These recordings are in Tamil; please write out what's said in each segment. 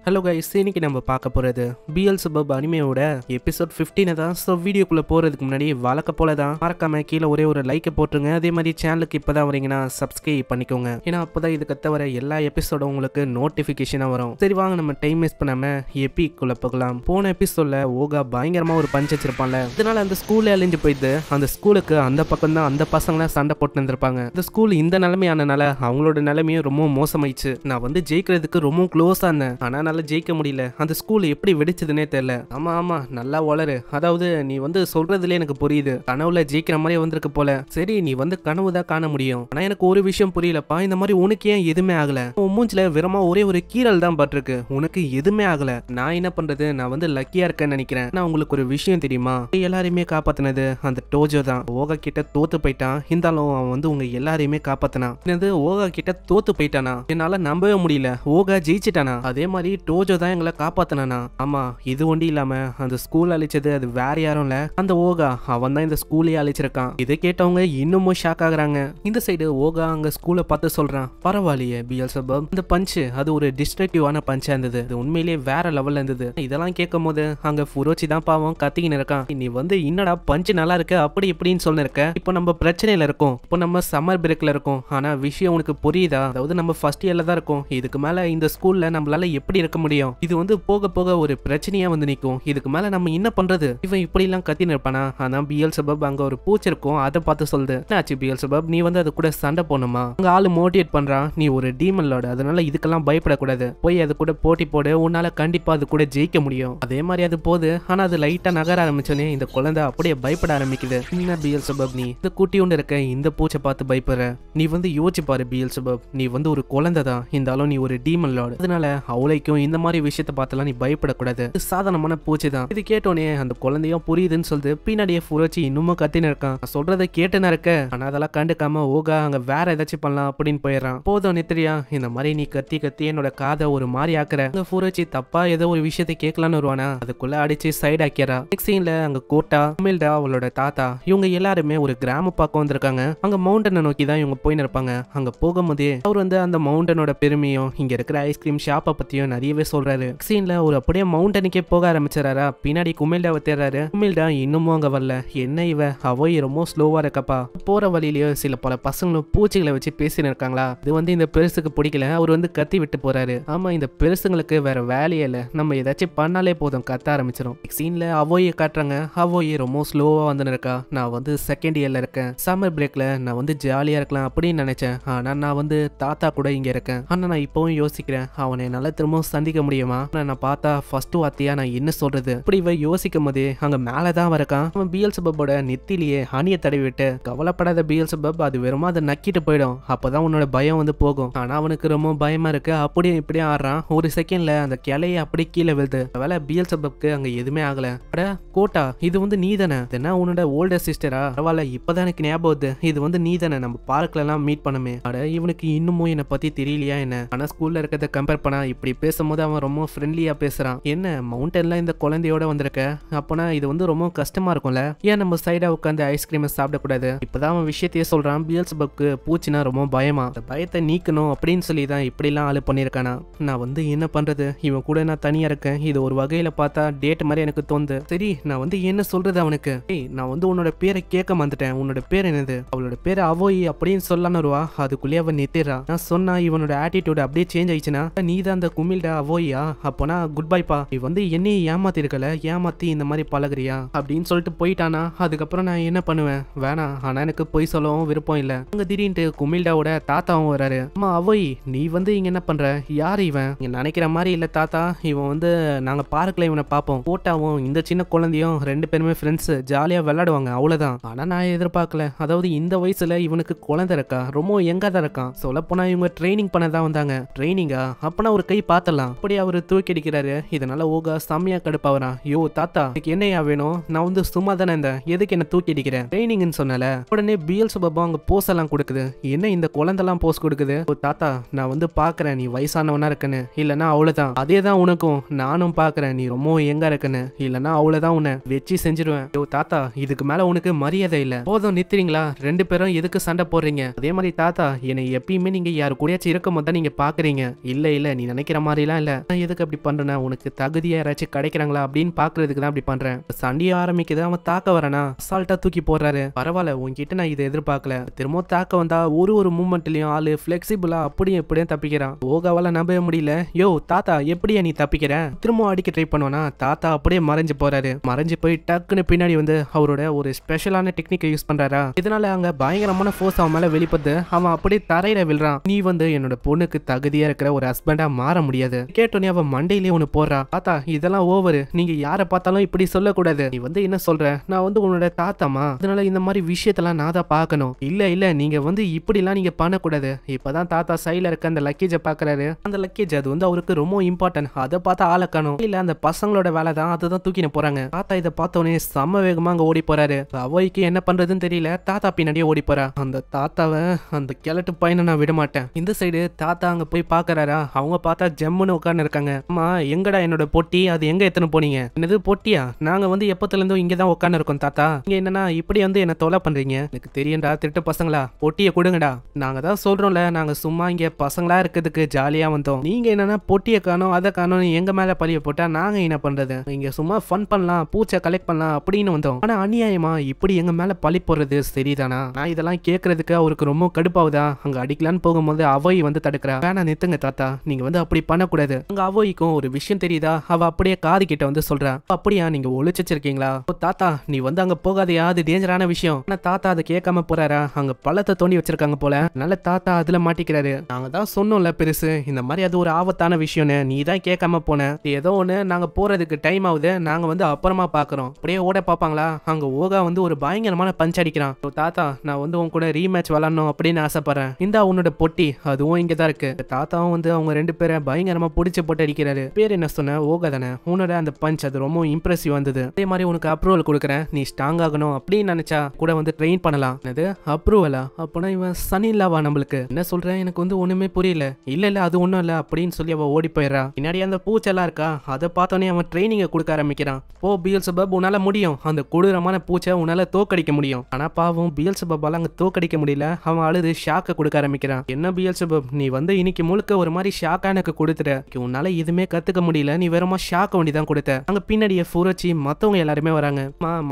ஹலோ கைஸ், இன்னைக்கு நம்ம பார்க்க போகிறது பிஎல்செபூப் அனிமேயோட எபிசோட் 15 தான். ஸோ வீடியோக்குள்ளே போகிறதுக்கு முன்னாடி வழக்க போல தான் மறக்காம கீழே ஒரே ஒரு லைக்கை போட்டுருங்க. அதே மாதிரி சேனலுக்கு இப்போ தான் வரீங்கன்னா சப்ஸ்கிரைப் பண்ணிக்கோங்க. ஏன்னா அப்போ தான் இதுக்கு தவிர எல்லா எபிசோடும் உங்களுக்கு நோட்டிஃபிகேஷனாக வரும். சரி வாங்க நம்ம டைம் வேஸ்ட் பண்ணாமல் எபிக்குள்ளே போகலாம். போன எபிசோடில் ஓகா பயங்கரமாக ஒரு பஞ்ச் வச்சிருப்பான்ல, இதனால அந்த ஸ்கூலே அழிஞ்சு போயிட்டு அந்த ஸ்கூலுக்கு அந்த பக்கம் தான் அந்த பசங்களாம் சண்டை போட்டு இருந்திருப்பாங்க. இந்த ஸ்கூல் இந்த நிலைமையானனால அவங்களோட நிலைமையும் ரொம்ப மோசமாயிடுச்சு. நான் வந்து ஜெயிக்கிறதுக்கு ரொம்ப க்ளோஸாக இருந்தேன், ஆனால் ஜெயிக்க முடியல. அந்த ஸ்கூல் எப்படி வெடிச்சதுன்னே தெரியல. ஆமா நல்லா வளரு. அதாவது நீ வந்து சொல்றதுல எனக்கு புரியுது, கனவுல ஜெயிக்கிற மாதிரி வந்திருக்கு போல. சரி நீ வந்து கனவு தான் காண முடியும், ஆனா எனக்கு ஒரு விஷயம் புரியலப்பா. இந்த மாதிரி உனக்கு ஏன் எதுவுமே ஆகல? உன் மூஞ்சில வெறுமா ஒரே ஒரு கீரல் தான் பட்டிருக்கு, உனக்கு எதுவுமே ஆகல. நான் என்ன பண்றது? நான் வந்து லக்கியா இருக்கேன்னு நினைக்கிறேன். நான் உங்களுக்கு ஒரு விஷயம் தெரியுமா, எல்லாரையுமே காப்பாத்தினது அந்த டோஜோ தான். ஓகா கிட்ட தோத்து போயிட்டான், இருந்தாலும் அவன் வந்து உங்க எல்லாரையுமே காப்பாத்தினான். என்னது ஓகா கிட்ட தோத்து போயிட்டானா? என்னால நம்பவே முடியல. ஓகா ஜெயிச்சிட்டானா? அதே மாதிரி டோஜோ தான் எங்களை காப்பாத்தினானா? ஆமா, இது ஒண்டி இல்லாம அந்த ஸ்கூல் அழிச்சது அது வேற யாரும் இல்ல, அந்த ஓகா. அவன் தான் இந்த ஸ்கூலையே அழிச்சிருக்கான். இதை கேட்டவங்க இன்னமும் ஷாக் ஆகுறாங்க. இந்த சைடு ஓகா அங்க ஸ்கூலை பார்த்து சொல்றான், பரவாயில்லையே பிஎல்செபூப், இந்த பஞ்சு அது ஒரு டிஸ்ட்ரக்டிவான பஞ்சா இருந்தது, இது உண்மையிலேயே வேற லெவல்ல இருந்தது. இதெல்லாம் கேட்கும் போது அங்க ஃபுரோச்சி தான் பாவம் கத்திக்கின்னு இருக்கான். நீ வந்து என்னடா பஞ்சு நல்லா இருக்கு அப்படி இப்படின்னு சொல்லிருக்க, இப்போ நம்ம பிரச்சனையில இருக்கோம், இப்போ நம்ம சம்மர் பிரேக்ல இருக்கோம். ஆனா விஷயம் உனக்கு புரியுதா? அதாவது நம்ம ஃபர்ஸ்ட் இயர்ல தான் இருக்கோம், இதுக்கு மேல இந்த ஸ்கூல்ல நம்மளால எப்படி இருக்க முடியும்? இது வந்து போக போக ஒரு பிரச்சனையா வந்து நிற்கும். இதுக்கு மேல நம்ம என்ன பண்றது? இவன் இப்படி எல்லாம் கத்தி நிற்பானா? ஆனா பிஎல்செபூப் அங்க ஒரு பூச்சி இருக்கும், அதை பார்த்து சொல்லுது, என்னாச்சு பிஎல்செபூப், நீ வந்து அது கூட சண்டை போடணுமா? அங்க ஆளு மோட்டிவேட் பண்றான், நீ ஒரு டீமன் லார்ட், அதனால இதுக்கெல்லாம் பயப்படக்கூடாது, போய் அது கூட போட்டி போடு, உன்னால கண்டிப்பா அது கூட ஜெயிக்க முடியும். அதே மாதிரி அது போகுது. ஆனா அது லைட்டா நகர ஆரம்பிச்சோன்னே இந்த குழந்தை அப்படியே பயப்பட ஆரம்பிக்குது. என்ன பிஎல்செபூப், நீ இந்த குட்டி ஒன்று இருக்க இந்த பூச்சை பார்த்து பயப்படுற? நீ வந்து யோசிச்சு பாரு பிஎல்செபூப், நீ வந்து ஒரு குழந்தை தான், இருந்தாலும் நீ ஒரு டீமன் லார்ட், அதனால அவளைக்கும் இந்த மாதிரி விஷயத்தை பார்த்தலாம் நீ பயப்படக்கூடாது, சாதாரணமான பூச்சி தான். இது கேட்டோன்னே அந்த குழந்தையும் புரியுதுன்னு சொல்லிட்டு பின்னாடியே ஃபுரோச்சி இன்னமும் கத்தின்னு இருக்கான். சொல்றதை கேட்டுன்னு இருக்க, ஆனா அதெல்லாம் கண்டுக்காம ஓகா அங்க வேற ஏதாச்சும் பண்ணலாம் அப்படின்னு போயிடறான். போதும் நித்ரியா, இந்த மாதிரி நீ கத்தி கத்தி என்னோட காதை ஒரு மாதிரி ஆக்குற. அங்க ஃபுரோச்சி தப்பா ஏதோ ஒரு விஷயத்தை கேட்கலான்னு வருவானா, அதுக்குள்ள அடிச்சு சைட் ஆக்கிறா. நெக்ஸ்ட் சீன்ல அங்க கோட்டா, குமில்டா, அவளோட தாத்தா, இவங்க எல்லாருமே ஒரு கிராம பக்கம் வந்திருக்காங்க. அங்க மவுண்டனை நோக்கி தான் இவங்க போயின்னு இருப்பாங்க. அங்க போகும்போதே அவர் வந்து அந்த மவுண்டனோட பெருமையும் இங்க இருக்கிற ஐஸ்கிரீம் ஷாப்பை பத்தியும் நிறையவே சொல்றாரு. சீன்ல ஒரு அப்படியே மவுண்டனுக்கே போக ஆரம்பிச்சாரா. பின்னாடி குமில்டாவை தேடுறாரு. குமில்டா இன்னமும் அங்க வரல. என்ன இவ அவை ரொம்ப ஸ்லோவா இருக்கப்பா. போற வழியிலயோ சில பல பசங்களும் பூச்சிகளை வச்சு பேசின்னு இருக்காங்களா. இது வந்து இந்த பெருசுக்கு பிடிக்கல, அவர் வந்து கத்தி விட்டு போறாரு. ஆமா, இந்த பெருசுங்களுக்கு வேற வேலையே இல்ல, நம்ம ஏதாச்சும் பண்ணாலே போதும் கத்த ஆரம்பிச்சிடும். சீன்ல அவோயை காட்டுறாங்க. அவோயை ரொம்ப ஸ்லோவா வந்து இருக்கா. நான் வந்து செகண்ட் இயர்ல இருக்கேன், சம்மர் பிரேக்ல நான் வந்து ஜாலியா இருக்கலாம் அப்படின்னு நினைச்சேன், ஆனா நான் வந்து தாத்தா கூட இங்க இருக்கேன். ஆனா நான் இப்பவும் யோசிக்கிறேன், அவனை என்னால திரும்பவும் சந்திக்க முடியுமா? நான் பார்த்தா ஃபர்ஸ்ட் வார்த்தையா நான் என்ன சொல்றது? இப்படி இவ யோசிக்கும் போதே அங்க மேலதான் வரக்கான். அவன் பிஎல்செபூப்போட நெத்திலேயே ஹனியை தடவி விட்டு, கவலைப்படாத பிஎல்செபூப், அது வெறுமா அதை நக்கிட்டு போயிடும், அப்பதான் உன்னோட பயம் வந்து போகும். ஆனா அவனுக்கு ரொம்ப பயமா இருக்கு. அப்படியே இப்படியே ஆடுறான். ஒரு செகண்ட்ல அந்த கிளைய அப்படி கீழே விழுது. வேலை பிஎல்செபூப்க்கு அங்க எதுவுமே ஆகல. அட கோட்டா, இது வந்து நீ தானே? என்ன உன்னோட ஓல்டர் சிஸ்டரா? பரவாயில்ல, இப்பதான் எனக்கு ஞாபகம் வருது, இது வந்து நீ தானே, நம்ம பார்க்ல எல்லாம் மீட் பண்ணுமே. அட இவனுக்கு இன்னமும் என்னை பத்தி தெரியலையா என்ன? ஆனா ஸ்கூல்ல இருக்கிறத கம்பேர் பண்ணா இப்படி பேசும்போது அவன் ரொம்ப ஃப்ரெண்ட்லியா பேசுறான். என்ன மவுண்டன்ல இந்த குழந்தையோட வந்திருக்க, அப்பனா இது வந்து ரொம்ப கஷ்டமா இருக்கும்ல, ஏன் நம்ம சைடா உட்காந்து ஐஸ்கிரீம் சாப்பிடக்கூடாது? இப்பதான் அவன் விஷயத்தையே சொல்றான். பிஎல்செபூப்க்கு பூச்சினா ரொம்ப பயமா, அந்த பயத்தை நீக்கணும் அப்படின்னு சொல்லி தான் இப்படி எல்லாம் ஆளு பண்ணிருக்கானா. நான் வந்து என்ன பண்றது, இவன் கூட நான் தனியா இருக்கேன், இது ஒரு வகையில பார்த்தா டேட் மாதிரி எனக்கு தோணுது. சரி நான் வந்து என்ன சொல்றது அவனுக்கு? ஏய், நான் வந்து உன்னோட பேரை கேட்க வந்துட்டேன், உன்னோட பேர் என்னது? அவளோட பேரு அவோயி அப்படின்னு சொல்லலான்னு வருவா. அதுக்குள்ளேயே அவன் நித்திரா. நான் சொன்னா இவனோட ஆட்டிடியூட் அப்படியே சேஞ்ச் ஆயிடுச்சுன்னா, நீ தான் அந்த குமில்டா அவோயா, அப்பனா குட் பைப்பா, நீ வந்து என்னையே ஏமாத்தி இருக்கல, ஏமாத்தி இந்த மாதிரி பழகுறியா அப்படின்னு சொல்லிட்டு போயிட்டானா. அதுக்கப்புறம் நான் என்ன பண்ணுவேன்? வேணாம், ஆனா எனக்கு பொய் சொல்லவும் விருப்பம் இல்ல. அங்க திடீர்னு குமில்டாவோட தாத்தாவும் வராரு. அம்மா அவோய், நீ வந்து இங்க என்ன பண்ற? யாரு இவன்? நீங்க நினைக்கிற மாதிரி இல்ல தாத்தா, இவன் வந்து நாங்க பார்க்கல இவனை பார்ப்போம், கோட்டாவும் இந்த சின்ன குழந்தையும் ரெண்டு பேருமே ஃப்ரெண்ட்ஸ், ஜாலியா விளையாடுவாங்க, அவ்வளவுதான். ஆனா நான் எதிர்பார்க்கல, அதாவது இந்த வயசுல இவனுக்கு குழந்தை இருக்கா, ரொம்ப எங்கா தான் இருக்கான். சொல்ல போனா இவங்க ட்ரைனிங் பண்ணதான் வந்தாங்க. ட்ரைனிங்கா? அப்பனா ஒரு கை பார்த்தலாம். அப்படி அவரு தூக்கி அடிக்கிறாரு. இதனால ஓகா செம்மையா கடுப்பாவறான். யோ தாத்தா, என்னையா வேணும்? நான் வந்து சும்மா தானே இருந்தேன், எதுக்கு என்ன தூக்கி அடிக்கிறேன்? ட்ரைனிங்னு சொன்னல. உடனே பிஎல்செபூப் அங்க போஸ் எல்லாம் கொடுக்குது. என்ன இந்த குழந்தைலாம் போஸ் கொடுக்குது? ஓ தாத்தா, நான் வந்து பாக்குறேன் நீ வயசானவனா இருக்குன்னு, இல்லன்னா அவ்வளவுதான். அதே தான் உனக்கும், நானும் பாக்குறேன் நீ ரொம்ப எங்க இருக்குன்னு, இல்லன்னா அவ்வளவுதான், உன்னை வச்சு செஞ்சிருவேன். யோ தாத்தா, இதுக்கு மேல உனக்கு மரியாதை இல்ல, போதும் நிறுத்துறீங்களா? ரெண்டு பேரும் எதுக்கு சண்டை போடுறீங்க? அதே மாதிரி தாத்தா, என்னை எப்பயுமே நீங்க யாரு கூடயாச்சும் இருக்கும் போது தான் நீங்க பாக்குறீங்க, இல்ல இல்ல நீ நினைக்கிற மாதிரி அப்படிலாம் இல்ல, நான் எதுக்கு அப்படி பண்றேன்னா உனக்கு தகுதியா யாராச்சும் கிடைக்கிறாங்களா அப்படின்னு பாக்குறதுக்கு தான் அப்படி பண்றேன். சண்டையை ஆரம்பிக்குது, அவன் தாக்க வரானா அசால்ட்டா தூக்கி போடுறாரு. பரவாயில்ல, உன்கிட்ட நான் இதை எதிர்பார்க்கல. திரும்ப தாக்க வந்தா ஒரு மூமெண்ட்லயும் ஆளு பிளெக்சிபிளா அப்படியே எப்படியும் தப்பிக்கிறான். ஓகாவால நம்பவே முடியல. யோ தாத்தா, எப்படியா நீ தப்பிக்கிற? திரும்ப அடிக்க ட்ரை பண்ணுவானா, தாத்தா அப்படியே மறைஞ்சு போறாரு. மறைஞ்சு போய் டக்குன்னு பின்னாடி வந்து அவரோட ஒரு ஸ்பெஷலான டெக்னிக்கை யூஸ் பண்றாரா. இதனால அங்க பயங்கரமான ஃபோர்ஸ் அவன் மேல வெளிப்படுது. அவன் அப்படியே தரையில விழுறான். நீ வந்து என்னோட பொண்ணுக்கு தகுதியா இருக்கிற ஒரு ஹஸ்பண்டா மாற முடியாது. கேட்டோன்னே அவன் மண்டையிலேயே ஒண்ணு போடுறா. தாத்தா, இதெல்லாம் ஓவர். நீங்க யாரை பார்த்தாலும் இப்படி சொல்லக்கூடாது. நீ வந்து என்ன சொல்ற? நான் வந்து உன்னோட தாத்தாமா, அதனால இந்த மாதிரி விஷயத்தெல்லாம் நான் தான் பார்க்கணும். இல்ல நீங்க வந்து இப்படிலாம் நீங்க பண்ணக்கூடாது. இப்பதான் தாத்தா சைடுல இருக்க அந்த லக்கேஜை பாக்குறாரு. அந்த லக்கேஜ் அது வந்து அவருக்கு ரொம்ப இம்பார்ட்டன்ட். அதை பார்த்தா ஆளக்கணும். இல்ல அந்த பசங்களோட வேலை தான், அதுதான் தூக்கின போறாங்க. தாத்தா இதை பார்த்தோன்னே செம்ம வேகமா அங்க ஓடி போறாரு. அவைக்கு என்ன பண்றதுன்னு தெரியல, தாத்தா பின்னாடியே ஓடி போறா. அந்த தாத்தாவை அந்த கிழட்டு பையனை நான் விட மாட்டேன். இந்த சைடு தாத்தா அங்க போய் பாக்குறாரா. அவங்க பார்த்தா ஜம்முன்னு உட்கார்ந்து இருக்காங்க. அம்மா, எங்கடா என்னோட பொட்டி? அது எங்க எத்தனை போனீங்க? என்னது பொட்டியா? நாங்க வந்து எப்பத்துல இருந்தும் இங்கதான் உட்கார்ந்து இருக்கோம் தாத்தா. நீங்க என்னன்னா இப்படி வந்து என்ன தொலை பண்றீங்க? எனக்கு தெரியும்டா திருட்டு பசங்களா, பொட்டியை கொடுங்கடா. நாங்க தான் சொல்றோம்ல, நாங்க சும்மா இங்க பசங்களா இருக்கிறதுக்கு ஜாலியா வந்தோம். நீங்க என்னன்னா பொட்டியை காணோம் அதை காணோம் எங்க மேல பழிய போட்டா நாங்க என்ன பண்றது? இங்க சும்மா ஃபன் பண்ணலாம், பூச்சை கலெக்ட் பண்ணலாம் அப்படின்னு வந்தோம். ஆனா அநியாயமா இப்படி எங்க மேல பழி போடுறது சரிதானா? நான் இதெல்லாம் கேட்கறதுக்கு அவருக்கு ரொம்ப கடுப்பாவுதா. அங்க அடிக்கலான்னு போகும்போது அவை வந்து தடுக்கிறா. வேணா நிறுத்துங்க தாத்தா, நீங்க வந்து அப்படி பண்ணக்கூடாது. அங்க அவைக்கும் ஒரு விஷயம் தெரியுதா. அவ அப்படியே காது கிட்ட வந்து சொல்றா. அப்படியா, நீங்க ஒளிச்சு வச்சிருக்கீங்களா? தாத்தா நீ வந்து அங்க போகாதையா, அது டேஞ்சரான விஷயம். ஆனா தாத்தா அதை கேட்காம போறாரா. அங்க பழத்தை தோண்டி வச்சிருக்காங்க போல. நல்ல தாத்தா அதுல மாட்டிக்கிறாரு. நாங்க தான் சொன்னோம்ல பெருசு, இந்த மாதிரி அது ஒரு ஆபத்தான விஷயம்னு. நீ தான் கேட்காம போன. ஏதோ ஒண்ணு, நாங்க போறதுக்கு டைம் ஆகுது, நாங்க வந்து அப்புறமா பாக்குறோம். அப்படியே ஓட பாப்பாங்களா. அங்க ஓகா வந்து ஒரு பயங்கரமான பஞ்ச் அடிக்கிறான். தாத்தா, நான் வந்து உன் கூட ரீமேட்ச் விளாடணும் அப்படின்னு ஆசைப்படுறேன். இந்த உன்னோட பொட்டி அதுவும் இங்கதான் இருக்கு. தாத்தாவும் வந்து அவங்க ரெண்டு பேரை பயங்கரமா புடிச்சு போட்டு அடிக்கிறாரு. பேர் என்ன சொன்ன? ஓகா தானே? உன்னோட அந்த பஞ்ச் அது ரொம்ப இம்ப்ரெசிவ் வந்தது. அதே மாதிரி உனக்கு அப்ரூவல் கொடுக்குறேன். நீ ஸ்ட்ராங் ஆகணும் அப்படின்னு நினைச்சா கூட வந்து ட்ரெயின் பண்ணலாம். அது அப்ரூவலா? அப்பனா இவன் சனி இல்லாவா? நம்மளுக்கு என்ன சொல்றேன், எனக்கு வந்து ஒண்ணுமே புரியல. இல்ல அது ஒண்ணும் இல்ல அப்படின்னு சொல்லி அவ ஓடி போயிடுறா. பின்னாடி அந்த பூச்செல்லாம் இருக்கா, அதை பார்த்தோன்னே அவன் ட்ரைனிங்கை கொடுக்க ஆரம்பிக்கிறான். போ பியல்செபப், உன்னால முடியும். அந்த கொடூரமான பூச்சை உன்னால தோக்கடிக்க முடியும். ஆனா பாவம் பியல்செபப்பால அங்க தோக்கடிக்க முடியல. அவன் அழுது ஷாக்க கொடுக்க ஆரம்பிக்கிறான். என்ன பியல்செபப், நீ வந்து இன்னைக்கு முழுக்க ஒரு மாதிரி ஷாக்கா எனக்கு கொடுத்துட்ட. உன்னால எதுவுமே கத்துக்க முடியல, நீ வெறுமா ஷாக்க வேண்டி தான் கொடுத்த. அங்க பின்னாடியே ஃபுரச்சி மத்தவங்க எல்லாருமே வராங்க.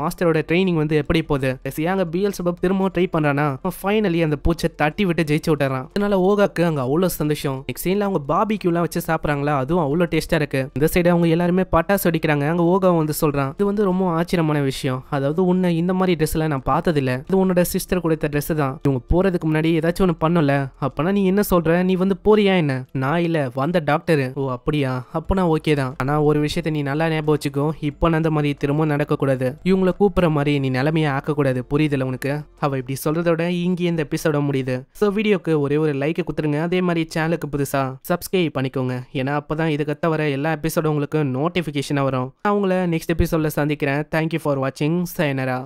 மாஸ்டரோட ட்ரைனிங் வந்து எப்படி போகுது? அங்க பியல்செபப் திரும்பவும் ட்ரை பண்றானா. ஃபைனலி அந்த பூச்சை தட்டி விட்டு ஜெயிச்சு விட்டுறான். அதனால ஓகாக்கு அங்க அவ்வளவு சந்தோஷம். நெக்ஸ்ட் சீன்ல அவங்க பார்பிக்யூ எல்லாம் வச்சு சாப்பிடுறாங்களா, அதுவும் அவ்வளவு டேஸ்டா இருக்கு. இந்த சைடு அவங்க எல்லாருமே பட்டாசு வெடிக்கிறாங்க. அங்க ஓகா வந்து சொல்றான், இது வந்து ரொம்ப ஆச்சரியமான விஷயம். அதாவது உன்னை இந்த மாதிரி ட்ரெஸ்ல நான் பார்த்ததில்ல. இது உன்னோட சிஸ்டர் கொடுத்த ட்ரெஸ் தான். இவங்க போறதுக்கு முன்னாடி ஏதாச்சும் ஒண்ணு பண்ணல. அப்பனா நீ என்ன சொல்ற? நீ வந்து போறியா என்ன? நான் இல்ல, வந்த டாக்டர். ஓ அப்படியா? அப்பனா ஓகே தான். ஆனா ஒரு விஷயத்தை நீ நல்லா ஞாபகம் வச்சுக்கோ, இப்போ அந்த மாதிரி திரும்ப நடக்க கூடாது. இவங்களை கூப்பிடுற மாதிரி நீ நிலைமையை ஆக்க கூடாது. புரியுதுல உனக்கு? அவ இப்படி சொல்றதோட இங்கே இந்த எபிசோட முடியுது. சோ வீடியோக்கு ஒரே ஒரு லைக் குத்துருங்க. அதே மாதிரி சேனலுக்கு புதுசா சப்ஸ்கிரைப் பண்ணிக்கோங்க. ஏன்னா அப்பதான் இதுக்கு தவிர எல்லா எபிசோடும் உங்களுக்கு நோட்டிபிகேஷன் வரும். நான் உங்களை நெக்ஸ்ட் எபிசோட்ல சந்திக்கிறேன். தேங்க்யூ ஃபார் வாட்சிங். சயனரா.